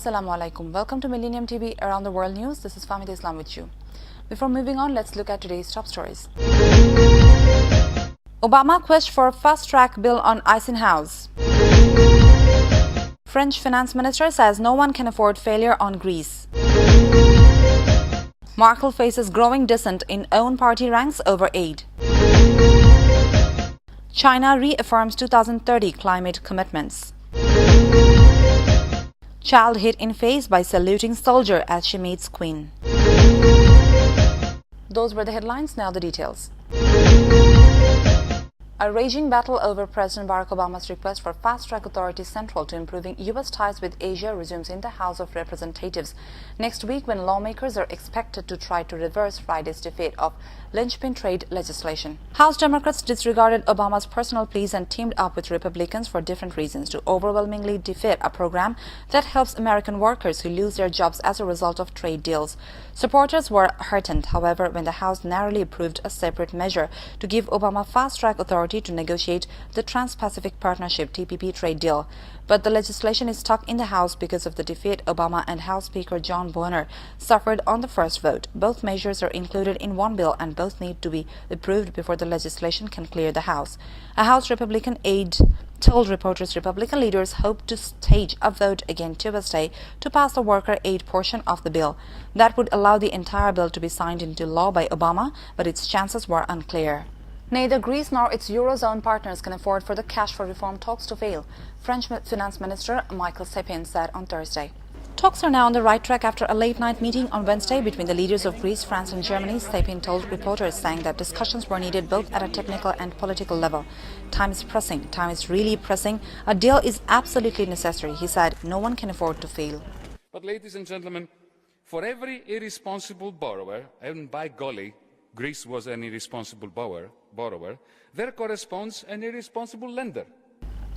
Assalamu alaikum. Welcome to Millennium TV Around the World News. This is Fahmida Islam with you. Before moving on, let's look at today's top stories. Obama quest for fast-track bill on HOSSAIN house. French finance minister says no one can afford failure on Greece. Merkel faces growing dissent in own party ranks over aid. China reaffirms 2030 climate commitments. Child hit in face by saluting soldier as she meets Queen. Those were the headlines, now the details. A raging battle over President Barack Obama's request for fast-track authority central to improving U.S. ties with Asia resumes in the House of Representatives next week, when lawmakers are expected to try to reverse Friday's defeat of linchpin trade legislation. House Democrats disregarded Obama's personal pleas and teamed up with Republicans for different reasons to overwhelmingly defeat a program that helps American workers who lose their jobs as a result of trade deals. Supporters were heartened, however, when the House narrowly approved a separate measure to give Obama fast-track authority to negotiate the Trans-Pacific Partnership (TPP) trade deal. But the legislation is stuck in the House because of the defeat Obama and House Speaker John Boehner suffered on the first vote. Both measures are included in one bill and both need to be approved before the legislation can clear the House. A House Republican aide told reporters Republican leaders hope to stage a vote again Tuesday to pass the worker aid portion of the bill. That would allow the entire bill to be signed into law by Obama, but its chances were unclear. Neither Greece nor its Eurozone partners can afford for the cash for reform talks to fail, French Finance Minister Michael Sepin said on Thursday. Talks are now on the right track after a late-night meeting on Wednesday between the leaders of Greece, France and Germany. Sepin told reporters, saying that discussions were needed both at a technical and political level. Time is pressing. Time is really pressing. A deal is absolutely necessary, he said. No one can afford to fail. But ladies and gentlemen, for every irresponsible borrower, and by golly, Greece was an irresponsible borrower, there corresponds an irresponsible lender.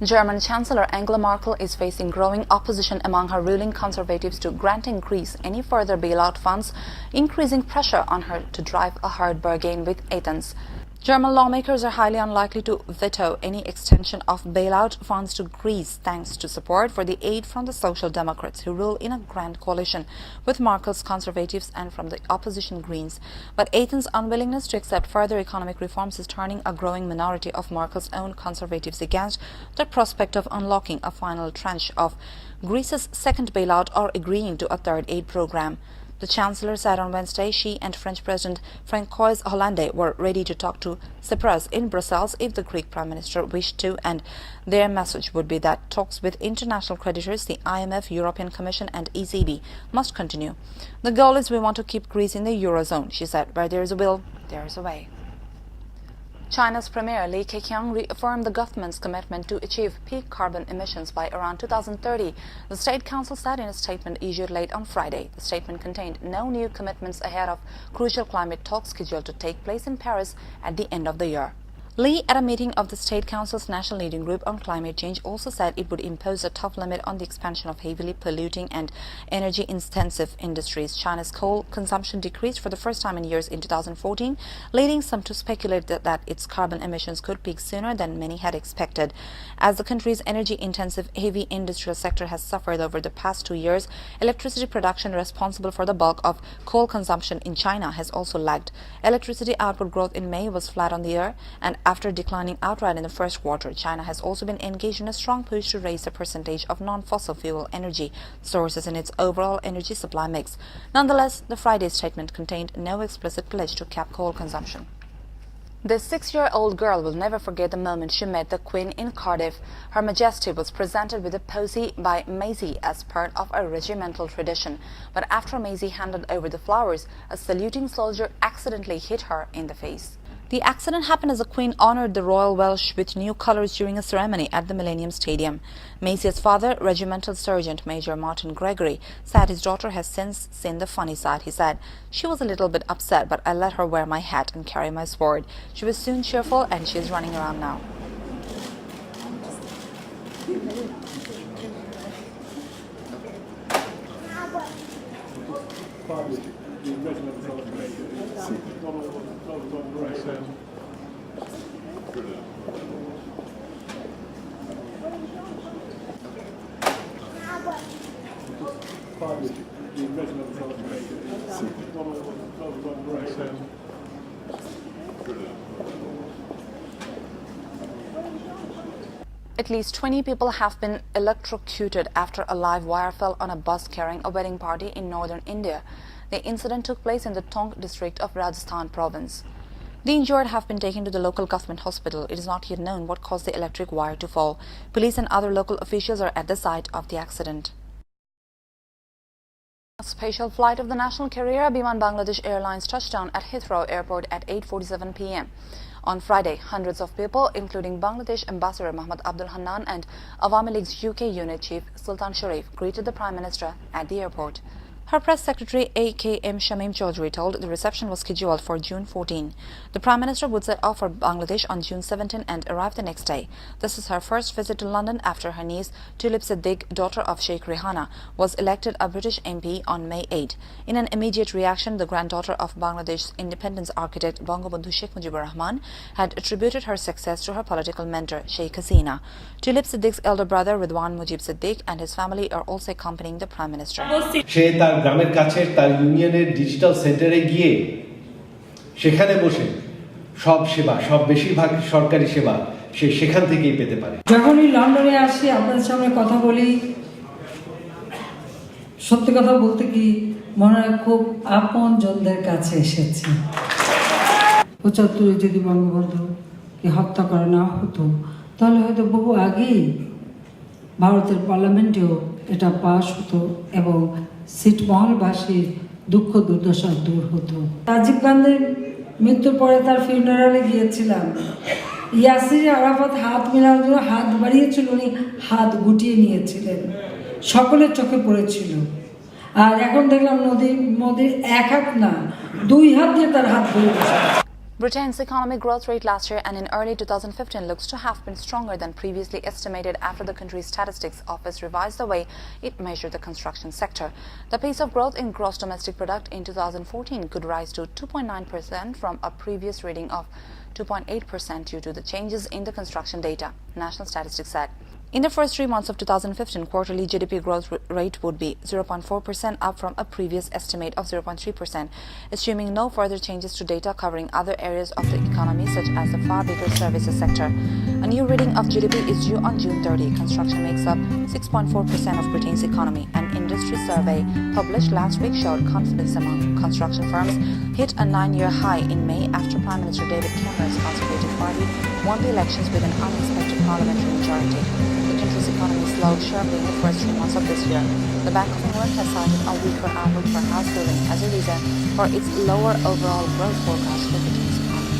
German Chancellor Angela Merkel is facing growing opposition among her ruling conservatives to granting Greece any further bailout funds, increasing pressure on her to drive a hard bargain with Athens. German lawmakers are highly unlikely to veto any extension of bailout funds to Greece, thanks to support for the aid from the Social Democrats, who rule in a grand coalition with Merkel's conservatives, and from the opposition Greens. But Athens' unwillingness to accept further economic reforms is turning a growing minority of Merkel's own conservatives against the prospect of unlocking a final tranche of Greece's second bailout or agreeing to a third aid program. The Chancellor said on Wednesday she and French President François Hollande were ready to talk to Tsipras in Brussels if the Greek Prime Minister wished to, and their message would be that talks with international creditors, the IMF, European Commission and ECB, must continue. The goal is we want to keep Greece in the Eurozone, she said. Where there is a will, there is a way. China's Premier Li Keqiang reaffirmed the government's commitment to achieve peak carbon emissions by around 2030, the State Council said in a statement issued late on Friday. The statement contained no new commitments ahead of crucial climate talks scheduled to take place in Paris at the end of the year. Li, at a meeting of the State Council's National Leading Group on Climate Change, also said it would impose a tough limit on the expansion of heavily polluting and energy-intensive industries. China's coal consumption decreased for the first time in years in 2014, leading some to speculate that its carbon emissions could peak sooner than many had expected. As the country's energy-intensive heavy industrial sector has suffered over the past 2 years, electricity production responsible for the bulk of coal consumption in China has also lagged. Electricity output growth in May was flat on the year, and after declining outright in the first quarter, China has also been engaged in a strong push to raise the percentage of non-fossil fuel energy sources in its overall energy supply mix. Nonetheless, the Friday statement contained no explicit pledge to cap coal consumption. This 6-year-old girl will never forget the moment she met the Queen in Cardiff. Her Majesty was presented with a posy by Maisie as part of a regimental tradition. But after Maisie handed over the flowers, a saluting soldier accidentally hit her in the face. The accident happened as the Queen honored the Royal Welsh with new colours during a ceremony at the Millennium Stadium. Maisie's father, Regimental Sergeant Major Martin Gregory, said his daughter has since seen the funny side. He said, "She was a little bit upset, but I let her wear my hat and carry my sword. She was soon cheerful and she is running around now." At least 20 people have been electrocuted after a live wire fell on a bus carrying a wedding party in northern India. The incident took place in the Tonk district of Rajasthan province. The injured have been taken to the local government hospital. It is not yet known what caused the electric wire to fall. Police and other local officials are at the site of the accident. A special flight of the national carrier Biman Bangladesh Airlines touched down at Heathrow Airport at 8:47 p.m. On Friday, hundreds of people, including Bangladesh Ambassador Mohammad Abdul Hannan and Awami League's UK unit chief Sultan Sharif, greeted the Prime Minister at the airport. Her press secretary A.K.M. Shamim Chaudhry told the reception was scheduled for June 14. The Prime Minister would set off for Bangladesh on June 17 and arrive the next day. This is her first visit to London after her niece Tulip Siddiq, daughter of Sheikh Rehana, was elected a British MP on May 8. In an immediate reaction, the granddaughter of Bangladesh's independence architect Bangabandhu Sheikh Mujibur Rahman had attributed her success to her political mentor Sheikh Hasina. Tulip Siddiq's elder brother Ridwan Mujib Siddiq and his family are also accompanying the Prime Minister. গ্রামের কাছে তার ইউনিয়নের digital সেন্টারে গিয়ে সেখানে বসে সব সেবা সব বেশিরভাগ সরকারি সেবা সে সেখান থেকেই পেতে পারে। যখনই লন্ডনে আসি আপনাদের সামনে কথা বলি, সত্যি কথা বলতে কি মনে হয় খুব আপন জনদের কাছে এসেছি। ৭৫ যদি বঙ্গবন্ধুকে হত্যা করা না হতো তাহলে হয়তো বহু আগেই ভারতের পার্লামেন্টেও এটা পাশ হতো এবং ছিটমহলবাসীর দুঃখ দুর্দশা দূর হতো। রাজীব গান্ধীর মৃত্যুর পরে তার ফিউনারালে গিয়েছিলাম। ইয়াসির আরাফাত হাত মেলানোর জন্য হাত বাড়িয়েছিল, উনি হাত গুটিয়ে নিয়েছিলেন, সকলের চোখে পড়েছিল। আর এখন দেখলাম মোদির এক হাত না 2 হাত দিয়ে তার হাত ধরে বসে। Britain's economic growth rate last year and in early 2015 looks to have been stronger than previously estimated after the country's statistics office revised the way it measured the construction sector. The pace of growth in gross domestic product in 2014 could rise to 2.9% from a previous reading of 2.8% due to the changes in the construction data, National Statistics said. In the first 3 months of 2015, quarterly GDP growth rate would be 0.4%, up from a previous estimate of 0.3%, assuming no further changes to data covering other areas of the economy, such as the far bigger services sector. A new reading of GDP is due on June 30. Construction makes up 6.4% of Britain's economy. An industry survey published last week showed confidence among construction firms hit a 9-year high in May after Prime Minister David Cameron's Conservative Party won the elections with an unexpected parliamentary majority. The country's economy slowed sharply in the first 3 months of this year. The Bank of England has cited a weaker outlook for house building as a reason for its lower overall growth forecast for Britain's economy.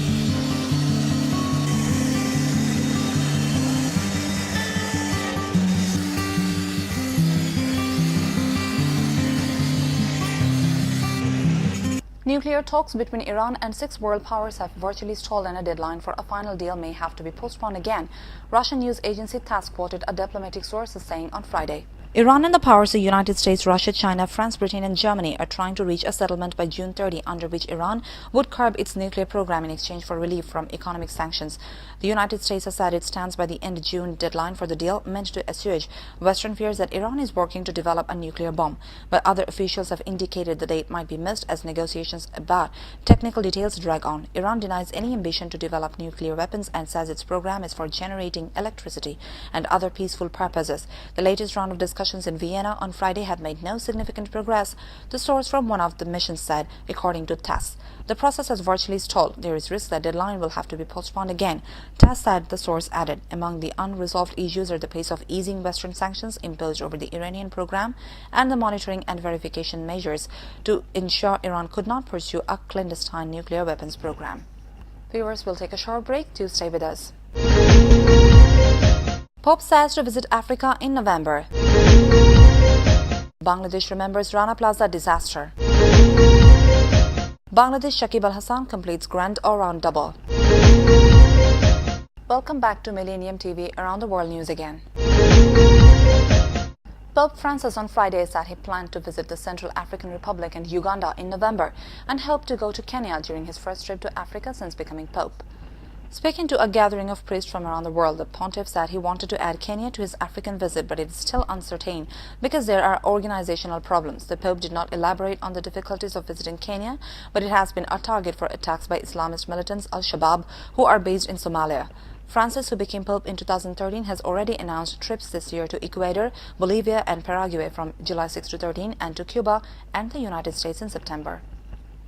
Nuclear talks between Iran and 6 world powers have virtually stalled, and a deadline for a final deal may have to be postponed again, Russian news agency TASS quoted a diplomatic source as saying on Friday. Iran and the powers of the United States, Russia, China, France, Britain and Germany are trying to reach a settlement by June 30 under which Iran would curb its nuclear program in exchange for relief from economic sanctions. The United States has said it stands by the end June deadline for the deal, meant to assuage Western fears that Iran is working to develop a nuclear bomb. But other officials have indicated the date might be missed as negotiations about technical details drag on. Iran denies any ambition to develop nuclear weapons and says its program is for generating electricity and other peaceful purposes. The latest round of discussions in Vienna on Friday had made no significant progress, the source from one of the missions said, according to TASS. The process has virtually stalled. There is risk that deadline will have to be postponed again. TASS said, the source added, among the unresolved issues are the pace of easing Western sanctions imposed over the Iranian program and the monitoring and verification measures to ensure Iran could not pursue a clandestine nuclear weapons program. Viewers, will take a short break. Do stay with us. Pope says to visit Africa in November. Bangladesh remembers Rana Plaza disaster. Bangladesh Shakib Al-Hassan completes grand all-round double. Welcome back to Millennium TV Around the World News again. Pope Francis on Friday said he planned to visit the Central African Republic and Uganda in November and hoped to go to Kenya during his first trip to Africa since becoming Pope. Speaking to a gathering of priests from around the world, the pontiff said he wanted to add Kenya to his African visit, but it is still uncertain because there are organizational problems. The Pope did not elaborate on the difficulties of visiting Kenya, but it has been a target for attacks by Islamist militants Al-Shabaab, who are based in Somalia. Francis, who became Pope in 2013, has already announced trips this year to Ecuador, Bolivia and Paraguay from July 6 to 13, and to Cuba and the United States in September.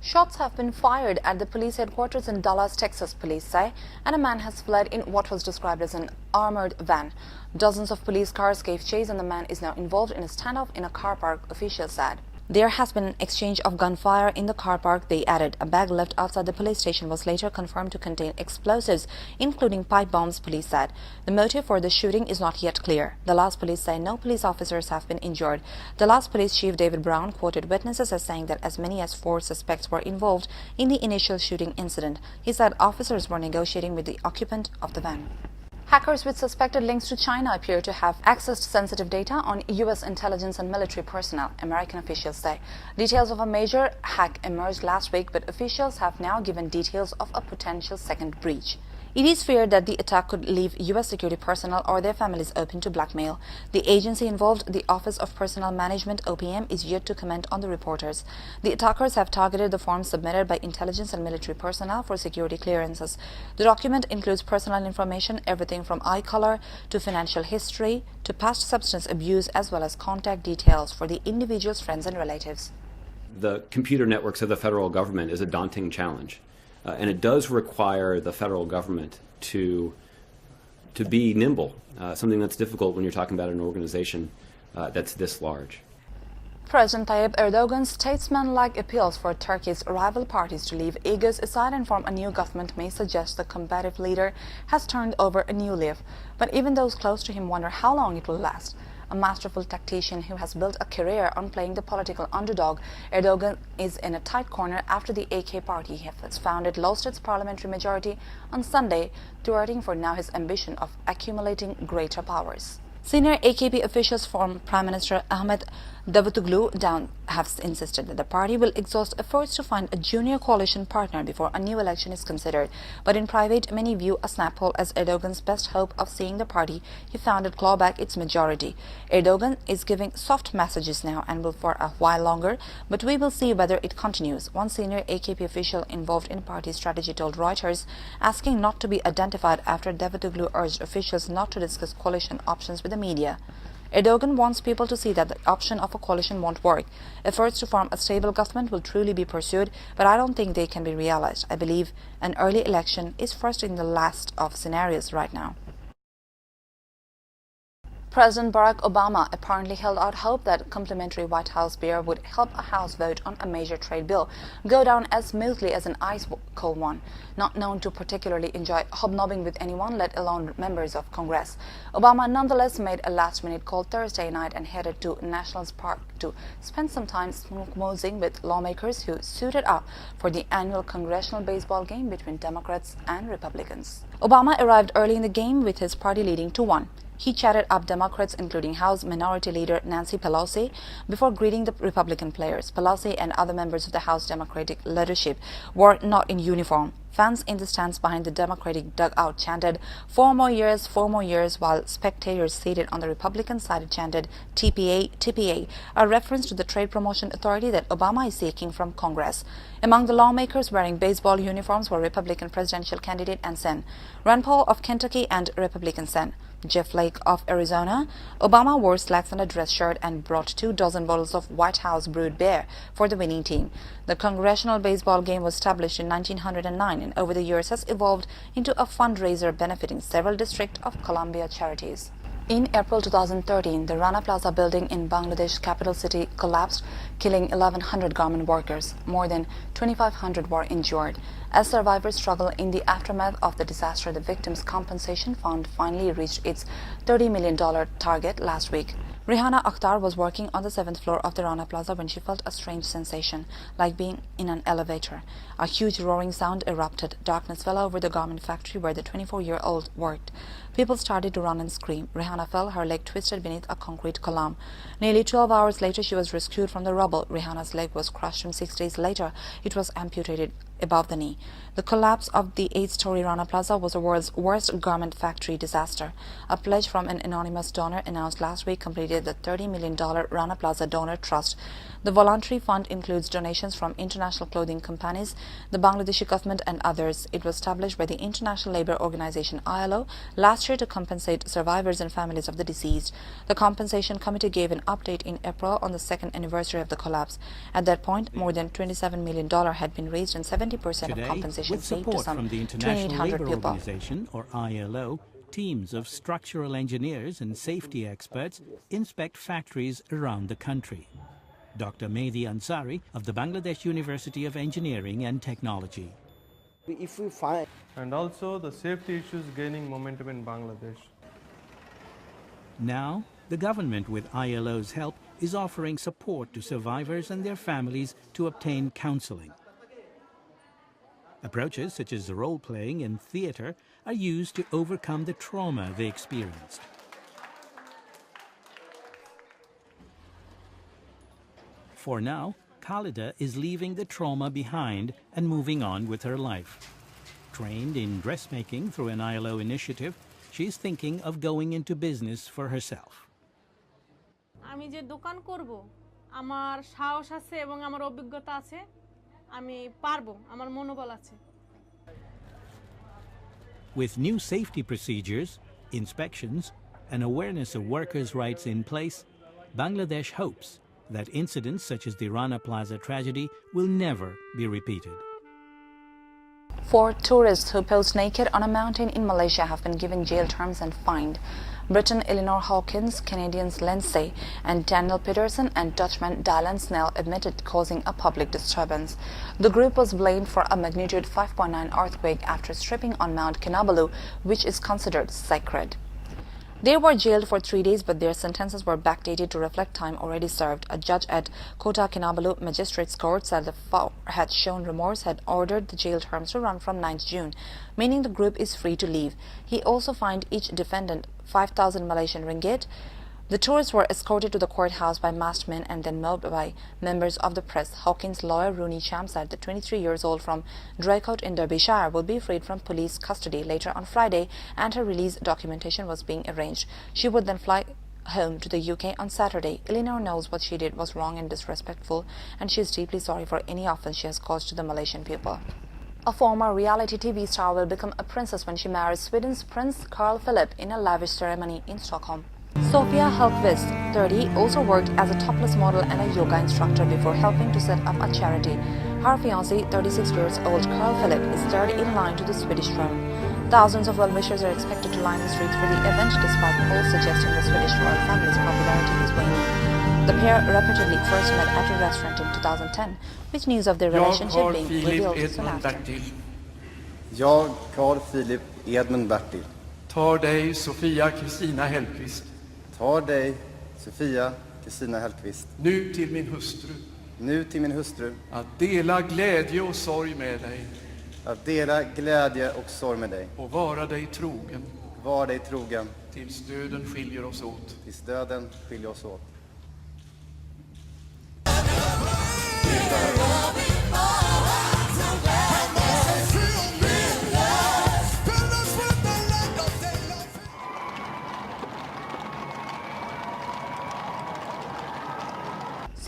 Shots have been fired at the police headquarters in Dallas, Texas, police say, and a man has fled in what was described as an armored van. Dozens of police cars gave chase and the man is now involved in a standoff in a car park, officials said. There has been an exchange of gunfire in the car park, they added. A bag left outside the police station was later confirmed to contain explosives, including pipe bombs, police said. The motive for the shooting is not yet clear. The Dallas police say no police officers have been injured. The Dallas Police Chief David Brown quoted witnesses as saying that as many as 4 suspects were involved in the initial shooting incident. He said officers were negotiating with the occupant of the van. Hackers with suspected links to China appear to have accessed sensitive data on U.S. intelligence and military personnel, American officials say. Details of a major hack emerged last week, but officials have now given details of a potential second breach. It is feared that the attack could leave U.S. security personnel or their families open to blackmail. The agency involved, the Office of Personnel Management, OPM, is yet to comment on the reporters. The attackers have targeted the forms submitted by intelligence and military personnel for security clearances. The document includes personal information, everything from eye color to financial history to past substance abuse, as well as contact details for the individual's friends and relatives. The computer networks of the federal government is a daunting challenge. And it does require the federal government to be nimble, something that's difficult when you're talking about an organization that's this large. President Tayyip Erdogan's statesman-like appeals for Turkey's rival parties to leave egos aside and form a new government may suggest the combative leader has turned over a new leaf. But even those close to him wonder how long it will last. A masterful tactician who has built a career on playing the political underdog, Erdogan is in a tight corner after the AK party he has founded lost its parliamentary majority on Sunday, thwarting for now his ambition of accumulating greater powers. Senior AKP officials from Prime Minister Ahmet Davutoglu have insisted that the party will exhaust efforts to find a junior coalition partner before a new election is considered. But in private, many view a snap poll as Erdogan's best hope of seeing the party he founded claw back its majority. Erdogan is giving soft messages now and will for a while longer, but we will see whether it continues, one senior AKP official involved in party strategy told Reuters, asking not to be identified after Davutoglu urged officials not to discuss coalition options with the media. Erdogan wants people to see that the option of a coalition won't work. Efforts to form a stable government will truly be pursued, but I don't think they can be realized. I believe an early election is first in the last of scenarios right now. President Barack Obama apparently held out hope that complimentary White House beer would help a House vote on a major trade bill go down as smoothly as an ice-cold one. Not known to particularly enjoy hobnobbing with anyone, let alone members of Congress, Obama nonetheless made a last-minute call Thursday night and headed to Nationals Park to spend some time schmoozing with lawmakers who suited up for the annual congressional baseball game between Democrats and Republicans. Obama arrived early in the game with his party leading 2-1. He chatted up Democrats, including House Minority Leader Nancy Pelosi, before greeting the Republican players. Pelosi and other members of the House Democratic leadership were not in uniform. Fans in the stands behind the Democratic dugout chanted, 4 more years, 4 more years, while spectators seated on the Republican side chanted, TPA, TPA, a reference to the trade promotion authority that Obama is seeking from Congress. Among the lawmakers wearing baseball uniforms were Republican presidential candidate and Sen, Rand Paul of Kentucky and Republican Sen, Jeff Flake of Arizona. Obama wore slacks and a dress shirt and brought 24 bottles of White House brewed beer for the winning team. The congressional baseball game was established in 1909 and over the years has evolved into a fundraiser benefiting several District of Columbia charities. In April 2013, the Rana Plaza building in Bangladesh's capital city collapsed, killing 1,100 garment workers. More than 2,500 were injured. As survivors struggle in the aftermath of the disaster, the Victims' Compensation Fund finally reached its $30 million target last week. Rihanna Akhtar was working on the 7th floor of the Rana Plaza when she felt a strange sensation, like being in an elevator. A huge roaring sound erupted. Darkness fell over the garment factory where the 24-year-old worked. People started to run and scream. Rihanna fell, her leg twisted beneath a concrete column. Nearly 12 hours later, she was rescued from the rubble. Rihanna's leg was crushed, and 6 days later, it was amputated above the knee. The collapse of the 8-story Rana Plaza was the world's worst garment factory disaster. A pledge from an anonymous donor announced last week completed the $30 million Rana Plaza Donor Trust. The voluntary fund includes donations from international clothing companies, the Bangladeshi government, and others. It was established by the International Labour Organization ILO last year to compensate survivors and families of the deceased. The Compensation Committee gave an update in April on the second anniversary of the collapse. At that point, more than $27 million had been raised and 70% Today, of compensation with paid to support some from the International 2,800 Labour people. Organization, or ILO, teams of structural engineers and safety experts inspect factories around the country. Dr. Mehdi Ansari of the Bangladesh University of Engineering and Technology. If we find and also the safety issues gaining momentum in Bangladesh. Now, the government, with ILO's help, is offering support to survivors and their families to obtain counseling. Approaches such as role-playing and theater are used to overcome the trauma they experienced. For now, Khalida is leaving the trauma behind and moving on with her life. Trained in dressmaking through an ILO initiative, she is thinking of going into business for herself. আমি যে দোকান করব আমার সাহস আছে এবং আমার অভিজ্ঞতা আছে আমি পারবো আমার মনোবল আছে With new safety procedures, inspections, and awareness of workers' rights in place, Bangladesh hopes that incidents such as the Rana Plaza tragedy will never be repeated. 4 tourists who posed naked on a mountain in Malaysia have been given jail terms and fined. Briton Eleanor Hawkins, Canadians Lindsay and Daniel Peterson, and Dutchman Dylan Snell admitted causing a public disturbance. The group was blamed for a magnitude 5.9 earthquake after stripping on Mount Kinabalu, which is considered sacred. They were jailed for 3 days, but their sentences were backdated to reflect time already served. A judge at Kota Kinabalu Magistrates Court said the four had shown remorse, had ordered the jail terms to run from 9th June, meaning the group is free to leave. He also fined each defendant 5,000 Malaysian ringgit. The tourists were escorted to the courthouse by masked men and then mobbed by members of the press. Hawkins' lawyer Rooney Cham said the 23-year-old from Draycote in Derbyshire will be freed from police custody later on Friday, and her release documentation was being arranged. She would then fly home to the UK on Saturday. Eleanor knows what she did was wrong and disrespectful, and she is deeply sorry for any offence she has caused to the Malaysian people. A former reality TV star will become a princess when she marries Sweden's Prince Carl Philip in a lavish ceremony in Stockholm. Sofia Hellqvist, 30, also worked as a topless model and a yoga instructor before helping to set up a charity. Her fiancé, 36-year-old Carl Philip, is third in line to the Swedish throne. Thousands of well-wishers are expected to line the streets for the event, despite polls suggesting the Swedish royal family's popularity is waning. The pair reportedly first met at a restaurant in 2010, with news of their relationship being revealed soon after. Jag, Carl Philip Edmund Bertil. Tar dig Sofia Kristina Hellqvist. Tar dig Sofia Kristina Hellqvist. Nu till min hustru. Nu till min hustru. Att dela glädje och sorg med dig. Att dela glädje och sorg med dig. Och vara dig trogen. Var dig trogen. Tills döden skiljer oss åt. Tills döden skiljer oss åt.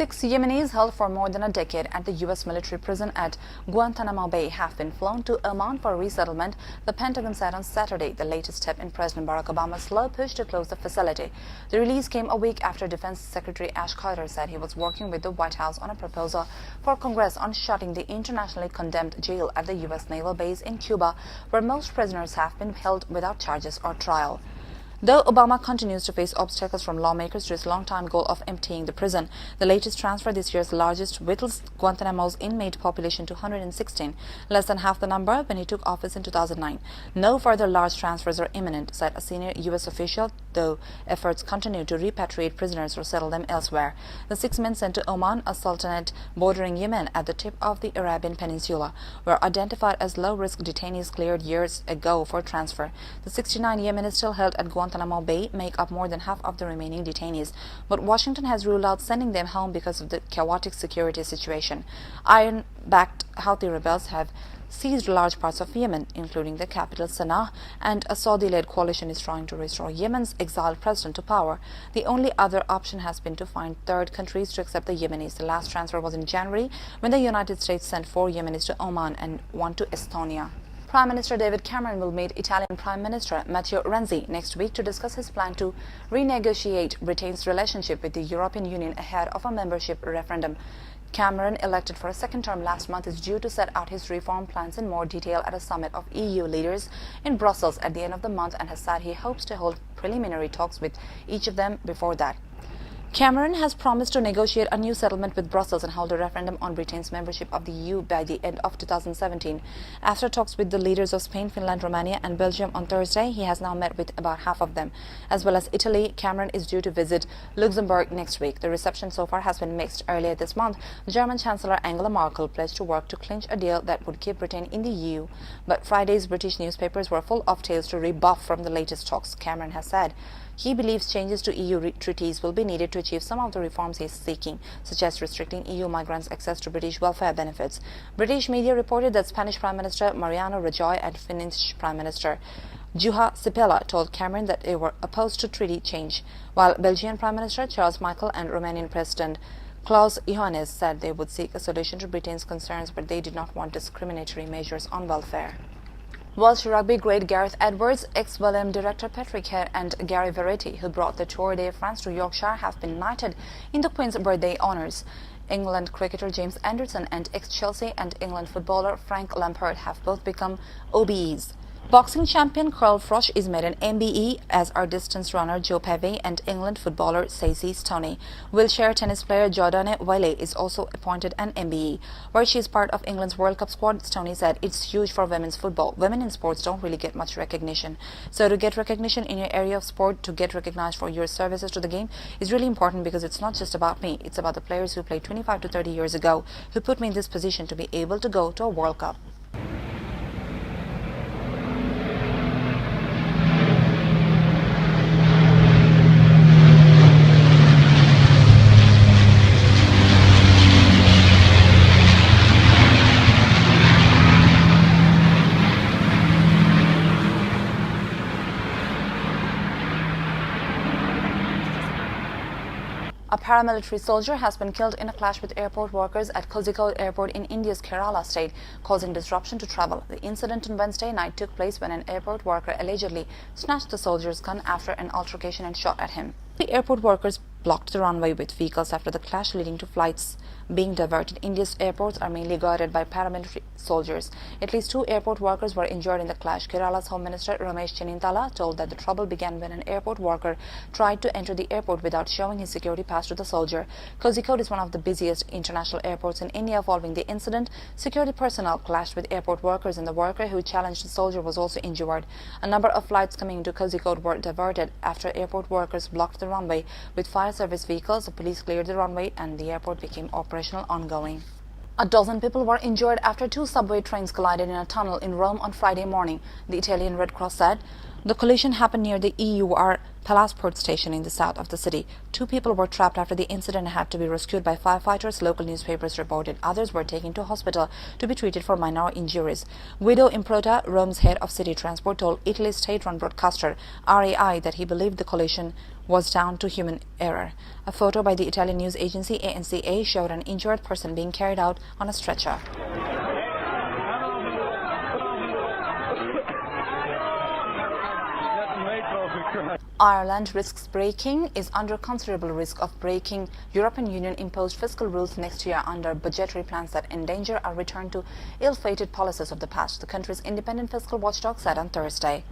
Six Yemenis held for more than a decade at the U.S. military prison at Guantanamo Bay have been flown to Oman for resettlement, the Pentagon said on Saturday, the latest step in President Barack Obama's slow push to close the facility. The release came a week after Defense Secretary Ash Carter said he was working with the White House on a proposal for Congress on shutting the internationally condemned jail at the U.S. naval base in Cuba, where most prisoners have been held without charges or trial. Though Obama continues to face obstacles from lawmakers to his long-time goal of emptying the prison, the latest transfer, this year's largest, whittles Guantanamo's inmate population to 116, less than half the number when he took office in 2009. No further large transfers are imminent, said a senior U.S. official, though efforts continue to repatriate prisoners or settle them elsewhere. The 6 men sent to Oman, a sultanate bordering Yemen at the tip of the Arabian Peninsula, were identified as low-risk detainees cleared years ago for transfer. The 69 Yemenis still held at Guantanamo Bay make up more than half of the remaining detainees, but Washington has ruled out sending them home because of the chaotic security situation. Iran-backed Houthi rebels have seized large parts of Yemen, including the capital Sana'a, and a Saudi-led coalition is trying to restore Yemen's exiled president to power. The only other option has been to find third countries to accept the Yemenis. The last transfer was in January, when the United States sent 4 Yemenis to Oman and 1 to Estonia. Prime Minister David Cameron will meet Italian Prime Minister Matteo Renzi next week to discuss his plan to renegotiate Britain's relationship with the European Union ahead of a membership referendum. Cameron, elected for a second term last month, is due to set out his reform plans in more detail at a summit of EU leaders in Brussels at the end of the month and has said he hopes to hold preliminary talks with each of them before that. Cameron has promised to negotiate a new settlement with Brussels and hold a referendum on Britain's membership of the EU by the end of 2017. After talks with the leaders of Spain, Finland, Romania and Belgium on Thursday, he has now met with about half of them. As well as Italy, Cameron is due to visit Luxembourg next week. The reception so far has been mixed. Earlier this month, German Chancellor Angela Merkel pledged to work to clinch a deal that would keep Britain in the EU. But Friday's British newspapers were full of tales to rebuff from the latest talks. Cameron has said he believes changes to EU treaties will be needed to achieve some of the reforms he is seeking, such as restricting EU migrants' access to British welfare benefits. British media reported that Spanish Prime Minister Mariano Rajoy and Finnish Prime Minister Juha Sipilä told Cameron that they were opposed to treaty change, while Belgian Prime Minister Charles Michel and Romanian President Klaus Iohannis said they would seek a solution to Britain's concerns, but they did not want discriminatory measures on welfare. Welsh rugby great Gareth Edwards, ex-William director Patrick Hare and Gary Verratti, who brought the Tour de France to Yorkshire, have been knighted in the Queen's birthday honours. England cricketer James Anderson and ex-Chelsea and England footballer Frank Lampard have both become OBEs. Boxing champion Carl Froch is made an MBE, as are distance runner Joe Pavey and England footballer Stacey Stoney. Wheelchair tennis player Jordana Wiley is also appointed an MBE. Where she is part of England's World Cup squad, Stoney said it's huge for women's football. Women in sports don't really get much recognition. So to get recognition in your area of sport, to get recognized for your services to the game is really important, because it's not just about me. It's about the players who played 25 to 30 years ago who put me in this position to be able to go to a World Cup. A paramilitary soldier has been killed in a clash with airport workers at Kozhikode Airport in India's Kerala state, causing disruption to travel. The incident on Wednesday night took place when an airport worker allegedly snatched the soldier's gun after an altercation and shot at him. The airport workers blocked the runway with vehicles after the clash, leading to flights being diverted. India's airports are mainly guarded by paramilitary soldiers. At least 2 airport workers were injured in the clash. Kerala's Home Minister Ramesh Chennintala told that the trouble began when an airport worker tried to enter the airport without showing his security pass to the soldier. Kozhikode is one of the busiest international airports in India. Following the incident, security personnel clashed with airport workers, and the worker who challenged the soldier was also injured. A number of flights coming into Kozhikode were diverted after airport workers blocked the runway with fire service vehicles. The police cleared the runway and the airport became operational ongoing. A dozen people were injured after 2 subway trains collided in a tunnel in Rome on Friday morning, the Italian Red Cross said. The collision happened near the EUR Palasport station in the south of the city. 2 people were trapped after the incident and had to be rescued by firefighters, local newspapers reported. Others were taken to hospital to be treated for minor injuries. Guido Improta, Rome's head of city transport, told Italy's state-run broadcaster RAI that he believed the collision was down to human error. A photo by the Italian news agency ANCA showed an injured person being carried out on a stretcher. Ireland risks breaking, is under considerable risk of breaking European Union imposed fiscal rules next year under budgetary plans that endanger a return to ill-fated policies of the past, the country's independent fiscal watchdog said on Thursday.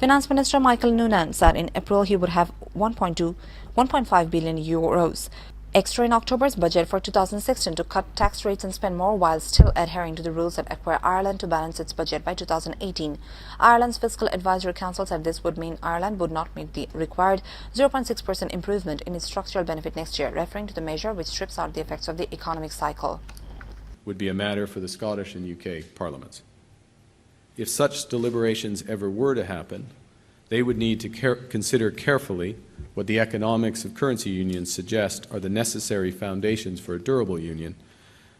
Finance Minister Michael Noonan said in April he would have 1.5 billion euros extra in October's budget for 2016 to cut tax rates and spend more while still adhering to the rules that require Ireland to balance its budget by 2018. Ireland's Fiscal Advisory Council said this would mean Ireland would not meet the required 0.6% improvement in its structural benefit next year, referring to the measure which strips out the effects of the economic cycle. Would be a matter for the Scottish and UK parliaments. If such deliberations ever were to happen, they would need to consider carefully what the economics of currency unions suggest are the necessary foundations for a durable union,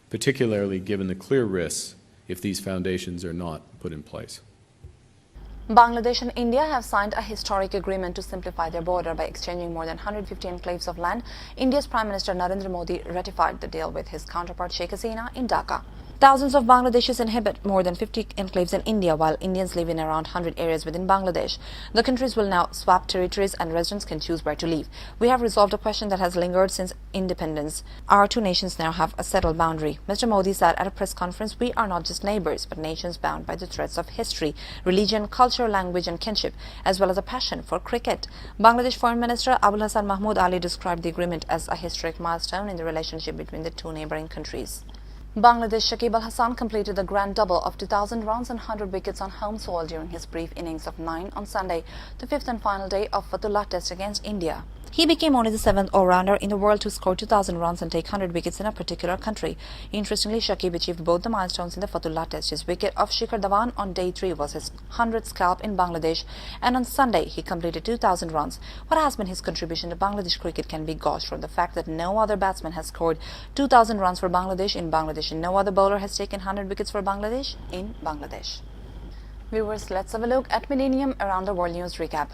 particularly given the clear risks if these foundations are not put in place. Bangladesh and India have signed a historic agreement to simplify their border by exchanging more than 150 enclaves of land. India's Prime Minister Narendra Modi ratified the deal with his counterpart Sheikh Hasina in Dhaka. Thousands of Bangladeshis inhabit more than 50 enclaves in India, while Indians live in around 100 areas within Bangladesh. The countries will now swap territories and residents can choose where to live. We have resolved a question that has lingered since independence. Our two nations now have a settled boundary. Mr. Modi said at a press conference, "We are not just neighbors, but nations bound by the threads of history, religion, culture, language and kinship, as well as a passion for cricket." Bangladesh Foreign Minister Abul Hassan Mahmood Ali described the agreement as a historic milestone in the relationship between the two neighboring countries. Bangladesh Shakib Al Hassan completed the grand double of 2,000 runs and 100 wickets on home soil during his brief innings of 9 on Sunday, the fifth and final day of Fatullah Test against India. He became only the seventh all-rounder in the world to score 2,000 runs and take 100 wickets in a particular country. Interestingly, Shakib achieved both the milestones in the Fatullah Test. His wicket of Shikhar Dhawan on day 3 was his 100th scalp in Bangladesh, and on Sunday he completed 2,000 runs. What has been his contribution to Bangladesh cricket can be gauged from the fact that no other batsman has scored 2,000 runs for Bangladesh in Bangladesh, and no other bowler has taken 100 wickets for Bangladesh in Bangladesh. Viewers, let's have a look at Millennium Around the World News Recap.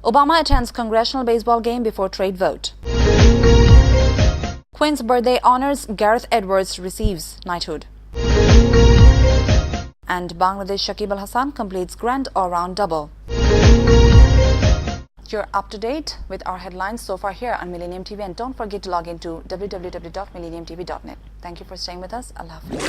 Obama attends congressional baseball game before trade vote. Queen's birthday honors, Gareth Edwards receives knighthood. And Bangladesh Shakib Al Hassan completes grand all-round double. You're up to date with our headlines so far here on Millennium TV, and don't forget to log into www.millenniumtv.net. Thank you for staying with us. Allah Hafiz.